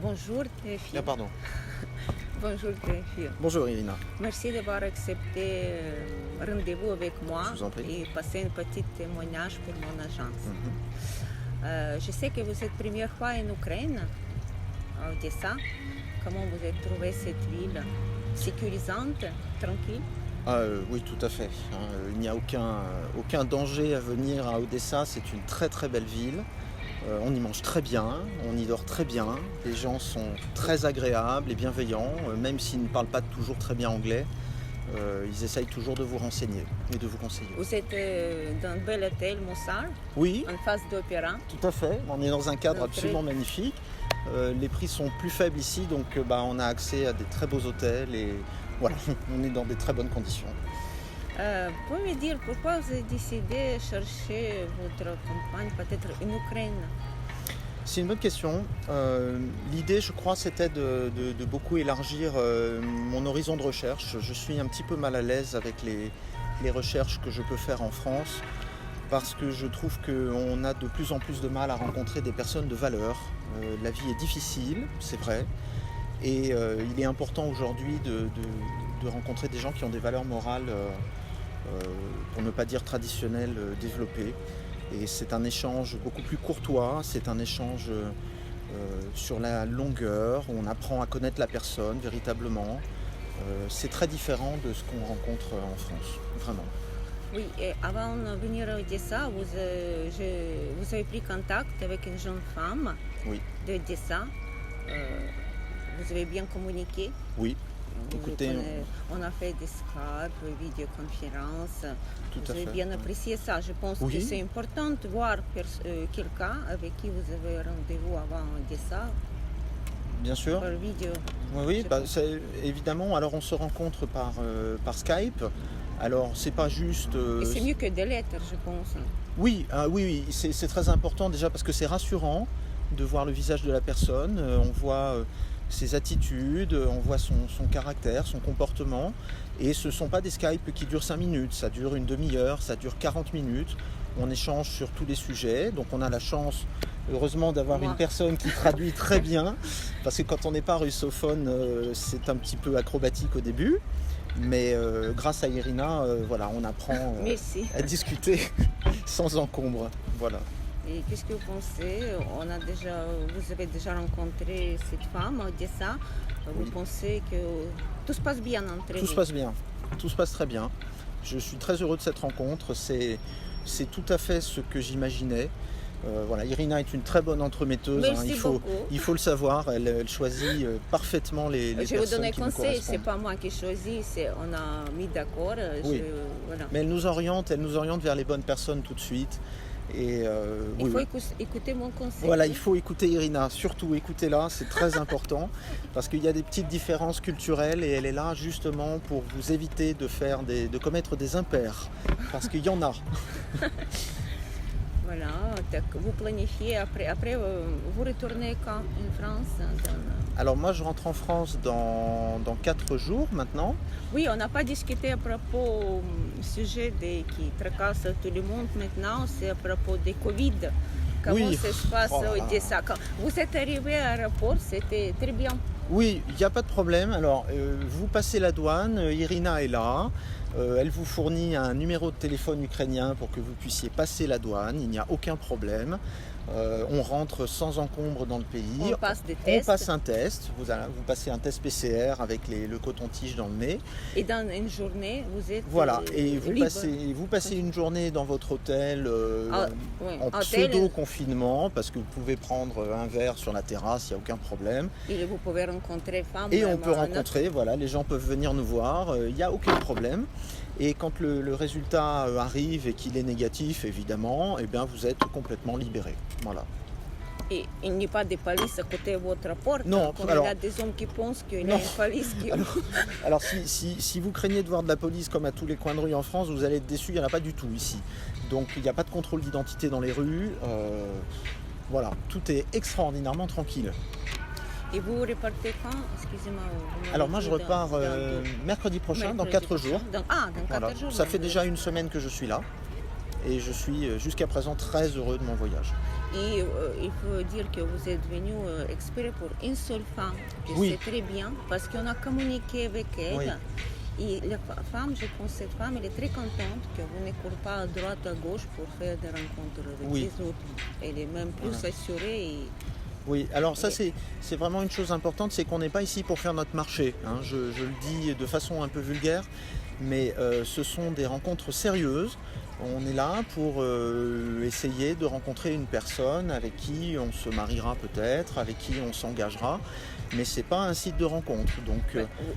Bonjour Théophile. Ah, pardon. Bonjour Théophile. Bonjour Irina. Merci d'avoir accepté rendez-vous avec moi Je vous en prie. et passer un petit témoignage pour mon agence. Je sais que vous êtes première fois en Ukraine, à Odessa. Comment vous avez trouvé cette ville? Sécurisante, tranquille? Oui, tout à fait. Il n'y a aucun danger à venir à Odessa. C'est une très très belle ville. On y mange très bien, on y dort très bien. Les gens sont très agréables et bienveillants, même s'ils ne parlent pas toujours très bien anglais. Ils essayent toujours de vous renseigner et de vous conseiller. Vous êtes dans un bel hôtel Mossad, Oui, en face d'opéra. tout à fait. On est dans un cadre Donc, absolument magnifique. Les prix sont plus faibles ici, donc on a accès à des très beaux hôtels et voilà, on est dans des très bonnes conditions. Vous pouvez me dire pourquoi vous avez décidé de chercher votre compagne peut-être en Ukraine? C'est une bonne question. L'idée, je crois, c'était de beaucoup élargir mon horizon de recherche. Je suis un petit peu mal à l'aise avec les recherches que je peux faire en France parce que je trouve qu'on a de plus en plus de mal à rencontrer des personnes de valeur. La vie est difficile, c'est vrai, et il est important aujourd'hui de rencontrer des gens qui ont des valeurs morales, pour ne pas dire traditionnelles, développées. Et c'est un échange beaucoup plus courtois, c'est un échange sur la longueur, où on apprend à connaître la personne véritablement. C'est très différent de ce qu'on rencontre en France, vraiment. Oui, et avant de venir à Odessa, vous avez pris contact avec une jeune femme Oui, d'Odessa. Vous avez bien communiqué. oui, écoutez, On a fait des Skype, vidéoconférences. tout Vous à avez fait. bien apprécié ça. Je pense Oui. que c'est important de voir quelqu'un avec qui vous avez rendez-vous avant Odessa Bien sûr. par vidéo. Oui, évidemment. Alors on se rencontre par Skype. Alors c'est pas juste. Et c'est mieux que des lettres, je pense. Oui, oui, c'est très important déjà parce que c'est rassurant de voir le visage de la personne. On voit ses attitudes, on voit son caractère, son comportement. Et ce ne sont pas des Skype qui durent 5 minutes, ça dure une demi-heure, ça dure 40 minutes. On échange sur tous les sujets. Donc on a la chance, heureusement, d'avoir une personne qui traduit très bien. Parce que quand on n'est pas russophone, c'est un petit peu acrobatique au début. Mais grâce à Irina, voilà, on apprend Merci. à discuter sans encombre. Voilà. Et qu'est-ce que vous pensez? Vous avez déjà rencontré cette femme à Odessa. Vous Oui. pensez que tout se passe bien entre Tout vous? se passe bien, tout se passe très bien. Je suis très heureux de cette rencontre. C'est tout à fait ce que j'imaginais. Voilà, Irina est une très bonne entremetteuse. Merci beaucoup. Il faut le savoir. Elle choisit parfaitement les Je vais vous personnes donner qui nous conseil, c'est correspondent. pas moi qui choisis, on a mis d'accord. Oui. Voilà. Mais elle nous oriente vers les bonnes personnes tout de suite. Et Il oui, faut oui. écouter mon conseil. Voilà, il faut écouter Irina, surtout écoutez-la, c'est très important parce qu'il y a des petites différences culturelles et elle est là justement pour vous éviter de commettre des impairs, parce qu'il y en a. Voilà, donc vous planifiez après vous retournez quand en France? Alors moi je rentre en France dans 4 jours maintenant. Oui, on n'a pas discuté à propos du sujet qui tracasse tout le monde maintenant, c'est à propos des Covid. Comment Oui. ça se passe Oh là à là. Odessa? Quand vous êtes arrivé à l'aéroport, c'était très bien. Oui, il n'y a pas de problème. Alors, vous passez la douane, Irina est là. Elle vous fournit un numéro de téléphone ukrainien pour que vous puissiez passer la douane. Il n'y a aucun problème. On rentre sans encombre dans le pays. On passe des On tests. passe un test. Vous passez un test PCR avec le coton-tige dans le nez. Et dans une journée, vous êtes Voilà. Et vous libre. passez une journée dans votre hôtel Oui, en hôtel, pseudo-confinement parce que vous pouvez prendre un verre sur la terrasse, il n'y a aucun problème. et vous pouvez rencontrer femmes. Et on peut un autre- rencontrer, voilà, les gens peuvent venir nous voir, il n'y a aucun problème. Et quand le résultat arrive et qu'il est négatif, évidemment, eh bien vous êtes complètement libéré. Voilà. Et il n'y a pas de police à côté de votre porte. Non, Comme alors- il y a des hommes qui pensent qu'il y a Non. une police qui... Alors si vous craignez de voir de la police comme à tous les coins de rue en France, vous allez être déçus, il n'y en a pas du tout ici. Donc il n'y a pas de contrôle d'identité dans les rues. Voilà, tout est extraordinairement tranquille. Et vous repartez quand? Excusez-moi. vous m'avez Alors moi dit je repars dans mercredi prochain, dans mercredi 4 prochain. jours. Dans 4 Voilà. jours. Ça fait donc, déjà une semaine que je suis là. Et je suis jusqu'à présent très heureux de mon voyage. Et il faut dire que vous êtes venu exprès pour une seule femme. Je Oui. sais très bien, parce qu'on a communiqué avec elle. Oui. Et la femme, je pense, cette femme, elle est très contente que vous ne courez pas à droite, à gauche pour faire des rencontres avec Oui. les autres. Elle est même plus Voilà. assurée. Et Oui, alors ça c'est vraiment une chose importante, c'est qu'on n'est pas ici pour faire notre marché, hein. Je le dis de façon un peu vulgaire, mais ce sont des rencontres sérieuses. On est là pour essayer de rencontrer une personne avec qui on se mariera peut-être, avec qui on s'engagera, mais c'est pas un site de rencontre. Donc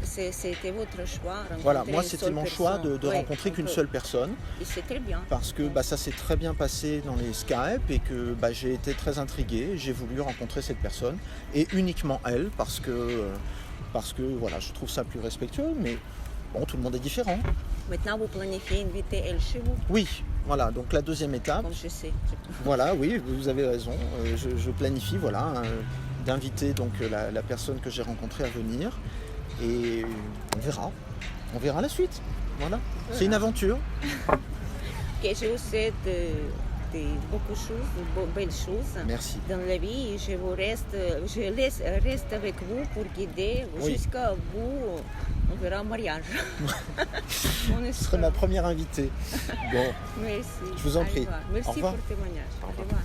c'était votre choix. voilà, rencontrer moi une c'était seule mon choix de personne. Ouais, rencontrer on qu'une peut. seule personne. Et c'est très bien. Parce que ça s'est très bien passé dans les Skype et que j'ai été très intrigué, j'ai voulu rencontrer cette personne et uniquement elle parce que voilà, je trouve ça plus respectueux, mais bon, tout le monde est différent. Maintenant, vous planifiez inviter elle chez vous, Oui, voilà, donc la deuxième étape, comme je sais. voilà, oui, vous avez raison, je planifie, voilà, d'inviter donc la personne que j'ai rencontrée à venir et on verra la suite, voilà, c'est une aventure. Que je vous souhaite beaucoup de choses, de belles choses Merci. dans la vie. Et je reste avec vous pour guider Oui. jusqu'à vous. On verra un mariage. On Ce serait ma première invitée. Bon, Merci. Je vous en Au prie. revoir. Merci Au revoir. pour le témoignage. Au Au revoir. revoir.